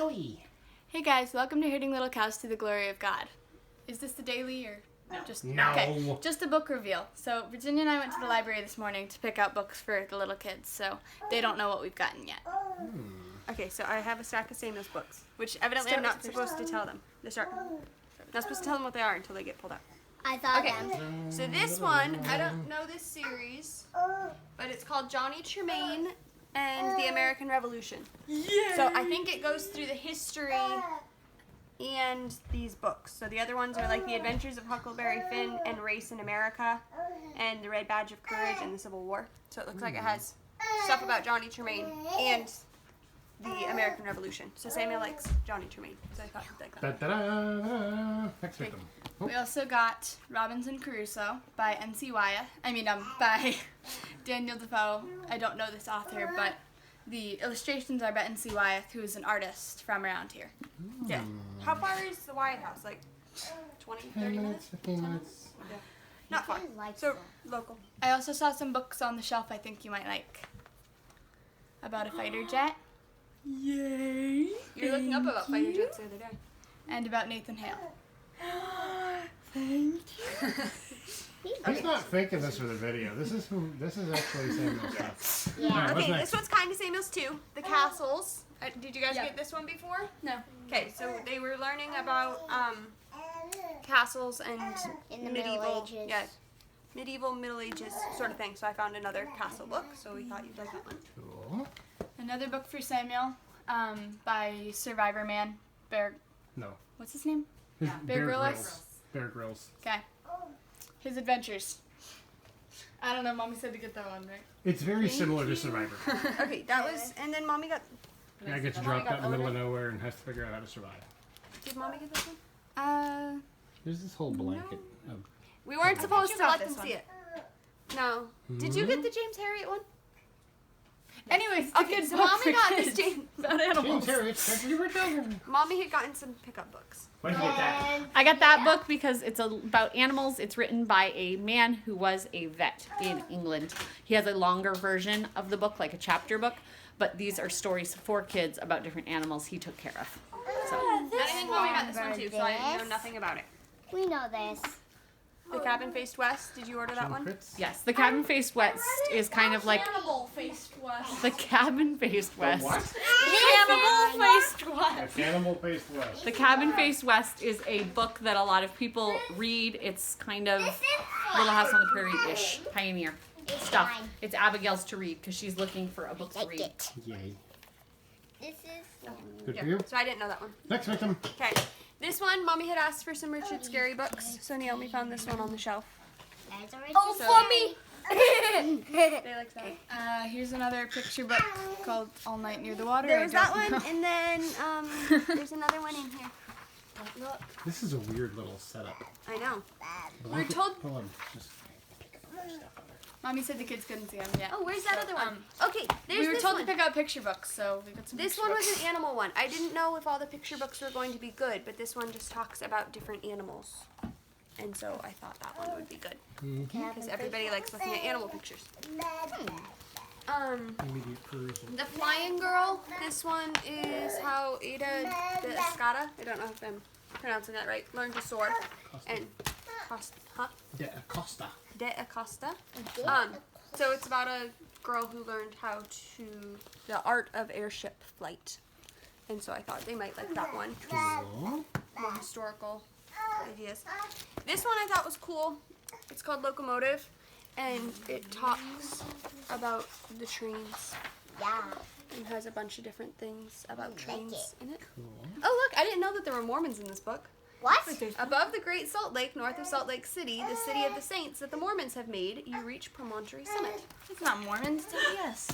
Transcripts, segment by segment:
Joey. Hey guys, welcome to Herding Little Cows to the Glory of God. Is this the daily or just No. Okay, just a book reveal. So Virginia and I went to the library this morning to pick out books for the little kids, so they don't know what we've gotten yet. Okay, so I have a stack of Samuel's books, which evidently I'm not supposed to tell them. Not supposed to tell them what they are until they get pulled out. I thought Okay, them. so this one, I don't know this series, but it's called Johnny Tremaine and the American Revolution. Yeah. So I think it goes through the history and these books. So the other ones are like The Adventures of Huckleberry Finn and Race in America and The Red Badge of Courage and the Civil War. So it looks like it has stuff about Johnny Tremaine and the American Revolution. So Samuel likes Johnny Tremaine, so I thought he'd like that. Next victim. We also got Robinson Crusoe by by Daniel Defoe. I don't know this author, but the illustrations are by N.C. Wyeth, who is an artist from around here. Yeah. How far is the White House? Like 20, 30 minutes? 15 minutes. Yeah. Not far. So local. I also saw some books on the shelf I think you might like. About a fighter jet. Yay! You were looking up about fighter jets the other day. And about Nathan Hale. Thank you. He's not faking this for the video. This is actually Samuel's stuff. Yeah. Alright, what's Okay, next? this one's kind of Samuel's too. The castles. Did you guys get this one before? No. Okay, so they were learning about castles and In the medieval, Middle Ages. yeah, medieval Middle Ages sort of thing. So I found another castle book. So we thought you'd like that one. Cool. Another book for Samuel, by Survivor Man. No. What's his name? Bear Grylls. Grylls. Bear Grylls. Okay. His Adventures. I don't know, Mommy said to get that one, right? It's very similar to Survivor. Okay, that was, and then Mommy got. Guy gets dropped out in the middle of nowhere and has to figure out how to survive. Did Mommy get this one? There's this whole blanket of... We weren't supposed to got let this them one. see it. No. Did you get the James Harriet one? Anyways, it's a Okay, good so book Mommy for got this kids James. about animals. James Harriet's Country for Children. Mommy had gotten some pickup books. Why'd you get that? I got that book because it's about animals. It's written by a man who was a vet in England. He has a longer version of the book, like a chapter book, but these are stories for kids about different animals he took care of. So, I think Mommy got this one too, so I know nothing about it. We know this. The Cabin Faced West. Did you order that one? yes, the Cabin Faced West is kind of like Cannibal-faced West. the Cabin Faced West. What? Cannibal-faced West. A Cannibal Faced West. The Cabin Faced West is a book that a lot of people read. It's kind of Little House on the Prairie-ish, pioneer stuff. Fine. It's Abigail's to read because she's looking for a book to Like read. it. Yay. This is. Good Yeah. for you. So I didn't know that one. Next victim. Okay. This one, Mommy had asked for some Richard Scarry books, so Naomi found this one on the shelf. Oh, for me! They like that. Here's another picture book called All Night Near the Water. There I was that don't one, know. and then there's another one in here. Don't look. This is a weird little setup. I know. We're told- Hold on. Just pick up other stuff on there. Mommy said the kids couldn't see them yet. Oh, where's that other one? Okay, there's we were this told one. to pick out picture books, so we got some This picture one was books. an animal one. I didn't know if all the picture books were going to be good, but this one just talks about different animals. And so I thought that one would be good. Because everybody likes looking at animal pictures. Immediate perusal. The Flying Girl. This one is how Ada de Escada, I don't know if I'm pronouncing that right, learned to soar. And De Acosta. De Acosta. So it's about a girl who learned the art of airship flight. And so I thought they might like that one. Cool. More historical ideas. This one I thought was cool. It's called Locomotive, and it talks about the trains. Yeah. And has a bunch of different things about trains in it. Cool. Oh look, I didn't know that there were Mormons in this book. What? Above the Great Salt Lake, north of Salt Lake City, the city of the saints that the Mormons have made, you reach Promontory Summit. It's not Mormons, yes.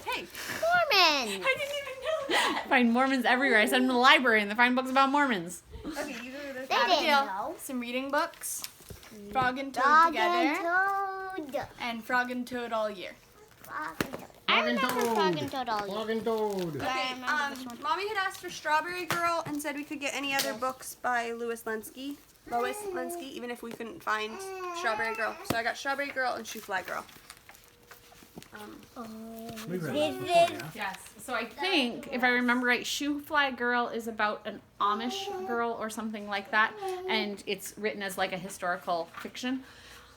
Hey, Mormon. I didn't even know that. Find Mormons everywhere. I send them to the library and they find books about Mormons. Okay, you go to the They didn't Abigail, know. some reading books. Frog and Toad Dog together. and Toad. And Frog and Toad all year. Frog and Toad. I Frog and remember Toad. Frog and Toad all year. Frog and Toad. Okay, Mommy had asked for Strawberry Girl and said we could get any other books by Lois Lenski, even if we couldn't find Strawberry Girl. So I got Strawberry Girl and Shoe Fly Girl. We've read This this before, is- yeah? Yes. So I think, if I remember right, Shoe Fly Girl is about an Amish girl or something like that, and it's written as like a historical fiction,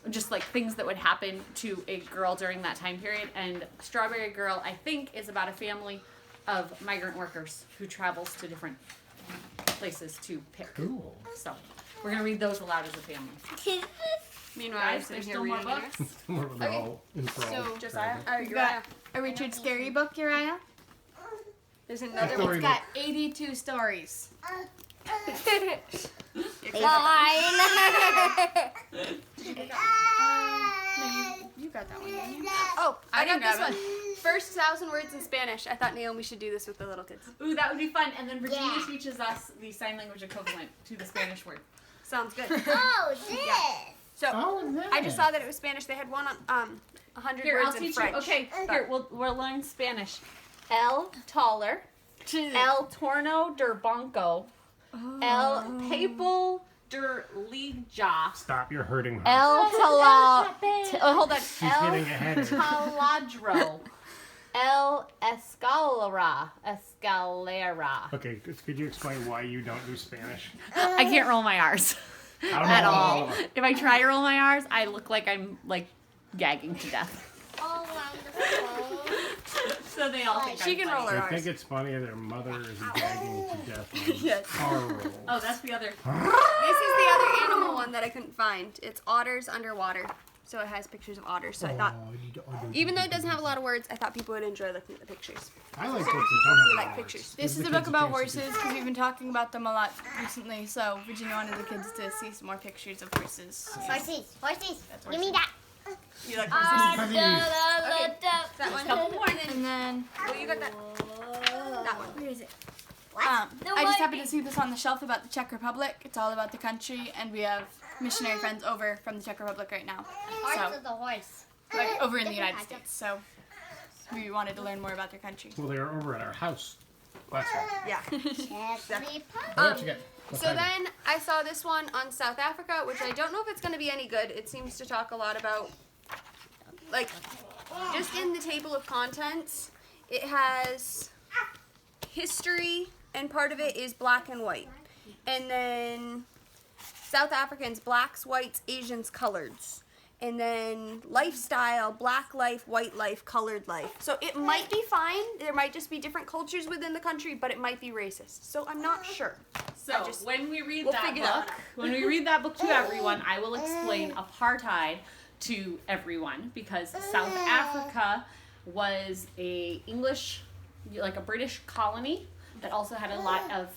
just like things that would happen to a girl during that time period. And Strawberry Girl, I think, is about a family of migrant workers who travels to different places to pick. Cool. So we're gonna read those aloud as a family. Meanwhile, Guys, I'm sitting there's here still more reading books. They're all enthralled. So, Josiah? You got a Richard Scary book, Uriah. There's another Story It's one. got 82 stories. No, you got that one, didn't you? Oh, I got didn't this grab one. First 1,000 words in Spanish. I thought Naomi should do this with the little kids. Ooh, that would be fun. And then Virginia Yeah. teaches us the sign language equivalent to the Spanish word. Sounds good. Oh, this. So Oh, I just saw that it was Spanish. They had one on 100 Here, words I'll in teach French. you. Okay, here, we'll learn Spanish. El taller, el torno der banco, el papel der liga, Stop, you're hurting her. el tala. Hold on. She's getting ahead of her. Taladro, el escalera. Okay, could you explain why you don't do Spanish? I can't roll my R's I don't at know all. of it. If I try to roll my R's, I look like I'm like gagging to death. All around the phone. So they all think She I'm can funny. roll her They R's. think it's funny their mother is gagging to death on Yes. car rolls. Oh, that's the other. This is the other animal one that I couldn't find. It's otters underwater. So it has pictures of otters. So I thought, even though it doesn't have a lot of words, I thought people would enjoy looking at the pictures. I like books that don't We have like words. pictures. This Give is the a book kids about chance to horses because we've been talking about them a lot recently. So Virginia wanted the kids to see some more pictures of horses. Horses. Horses. Give me that. You like Puppies. that one? Couple more. And then Oh, you got that. That one. where is it? What? I just happened to see this on the shelf about the Czech Republic. It's all about the country, and we have missionary friends over from the Czech Republic right now. Parts So, of the horse. like over in the United States. So we wanted to learn more about their country. Well, they were over at our house last week. Yeah. Every What you get? What So kind of- then I saw this one on South Africa, which I don't know if it's going to be any good. It seems to talk a lot about, like, just in the table of contents, it has history, and part of it is black and white. And then South Africans, blacks, whites, Asians, coloreds. And then lifestyle, black life, white life, colored life. So it might be fine. There might just be different cultures within the country, but it might be racist. So I'm not sure. So I just- when we read we'll that figure that book, when we read that book to everyone, I will explain apartheid to everyone because South Africa was a English, like a British colony that also had a lot of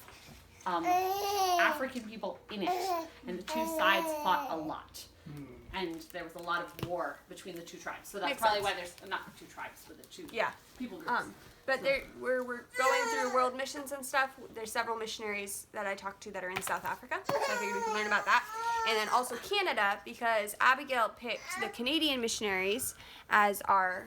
African people in it, and the two sides fought a lot. And there was a lot of war between the two tribes. So that's Makes probably sense. why there's not two tribes, but the two Yeah. people groups. But we're going through world missions and stuff. There's several missionaries that I talked to that are in South Africa, so I figured we could learn about that. And then also Canada, because Abigail picked the Canadian missionaries as our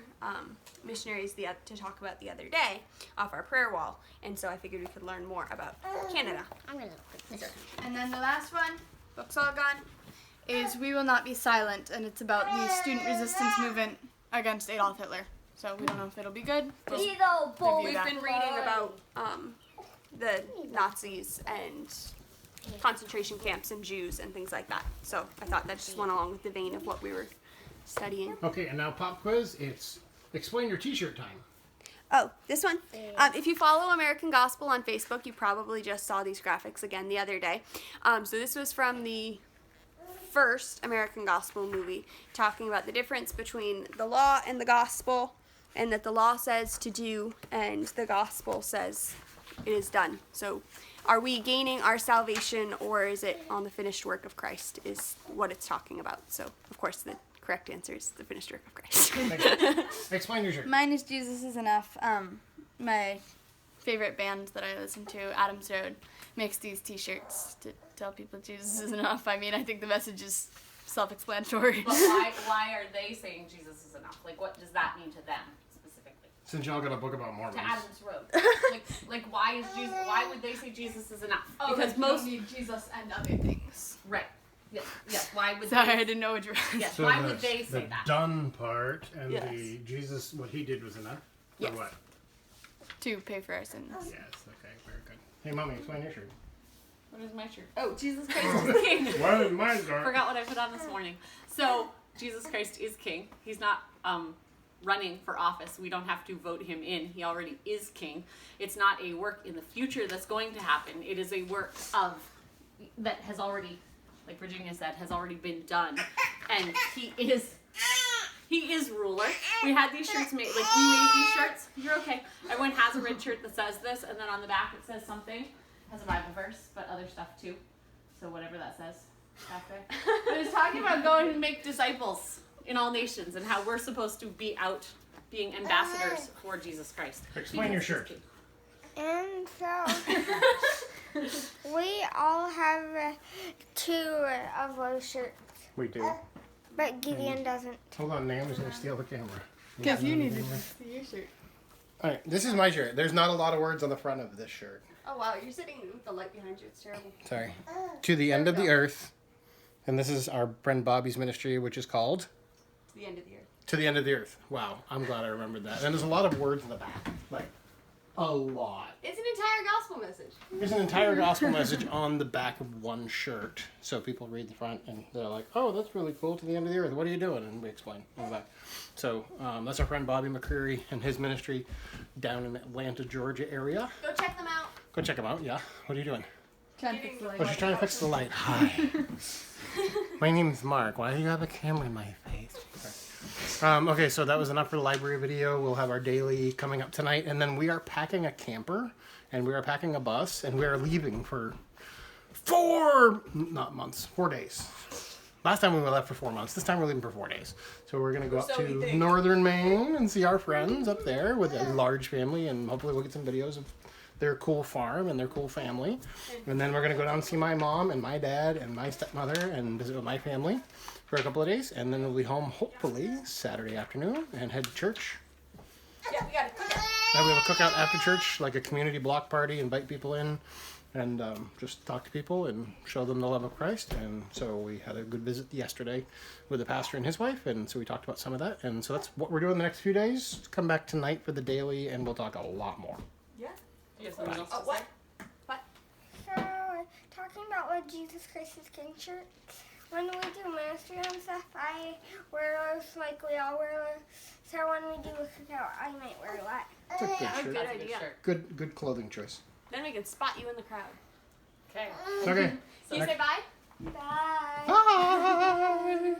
missionaries to talk about the other day off our prayer wall. And so I figured we could learn more about Canada. I'm gonna put this. And then the last one Book's all gone. is We Will Not Be Silent, and it's about the student resistance movement against Adolf Hitler. So we don't know if it'll be good. We'll We've been reading about the Nazis and concentration camps and Jews and things like that. So I thought that just went along with the vein of what we were studying. Okay, and now pop quiz. It's explain your T-shirt time. Oh, this one. If you follow American Gospel on Facebook, you probably just saw these graphics again the other day. So this was from the first American Gospel movie, talking about the difference between the law and the gospel, and that the law says to do and the gospel says it is done. So are we gaining our salvation, or is it on the finished work of Christ is what it's talking about. So of course the correct answer is the finished work of Christ. Explain your shirt. Mine is Jesus is Enough. My favorite band that I listen to, Adams Road, makes these T-shirts to tell people Jesus is enough. I mean, I think the message is self-explanatory. But why are they saying Jesus is enough? Like, what does that mean to them specifically? Since y'all got a book about Mormons. To Adam's Road. like why is Jesus? Why would they say Jesus is enough? Because most need Jesus and other things. right. Yes. Why would Sorry, I they? didn't know what you were. Yes. So Why the- would they say the that? done part and Yes. the Jesus, what he did was enough? Yes. Or what? to pay for our sins. Yes, okay, very good. Hey, Mommy, explain your shirt. What is my shirt? Oh, Jesus Christ is King. What is my shirt? Forgot what I put on this morning. So, Jesus Christ is King. He's not running for office. We don't have to vote him in. He already is King. It's not a work in the future that's going to happen. It is a work that has already, like Virginia said, has already been done. And he is ruler. We had these shirts made, like we made these shirts. You're okay. Everyone has a red shirt that says this, and then on the back it says something. It has a Bible verse, but other stuff too. So whatever that says back there. But it's talking about going and make disciples in all nations and how we're supposed to be out being ambassadors for Jesus Christ. Explain your shirt. And so we all have two of those shirts, We do. but Gideon doesn't. Hold on, Naomi's going to steal the camera. Because you need to see your shirt. Alright, this is my shirt. There's not a lot of words on the front of this shirt. Oh wow, you're sitting with the light behind you. It's terrible. Sorry. To the end of the earth. And this is our friend Bobby's ministry, which is called The end of the earth. To the End of the Earth. Wow, I'm glad I remembered that. And there's a lot of words in the back. Like, a lot. It's an entire gospel message. There's an entire gospel message on the back of one shirt. So people read the front and they're like, oh, that's really cool. To the end of the earth. What are you doing? And we explain on the back. So that's our friend Bobby McCreary and his ministry down in Atlanta, Georgia area. Go check them out. Go check them out. Yeah. What are you doing? Trying to fix the light. Oh, she's trying to fix the light. Hi. My name's Mark. Why do you have a camera in my face? Okay, so that was enough for the library video. We'll have our daily coming up tonight. And then we are packing a camper. And we are packing a bus. And we are leaving for 4 days. Last time we left for 4 months. This time we're leaving for 4 days. So we're going to go up to northern Maine and see our friends up there with a large family. And hopefully we'll get some videos of their cool farm and their cool family. And then we're going to go down and see my mom and my dad and my stepmother and visit with my family for a couple of days. And then we'll be home hopefully Saturday afternoon and head to church. Yeah, we got it. And we have a cookout after church, like a community block party, invite people in and just talk to people and show them the love of Christ. And so we had a good visit yesterday with the pastor and his wife. And so we talked about some of that. And so that's what we're doing the next few days. Come back tonight for the daily and we'll talk a lot more. Yeah. You have something else to Oh, what? say? What? So, talking about what Jesus Christ is King shirt, when we do ministry and stuff, I wear those like we all wear those. So when we do a cookout, I might wear that. It's a good That's a shirt. good idea. Good clothing choice. Then we can spot you in the crowd. Okay. Okay. Can you say bye? Bye. Bye.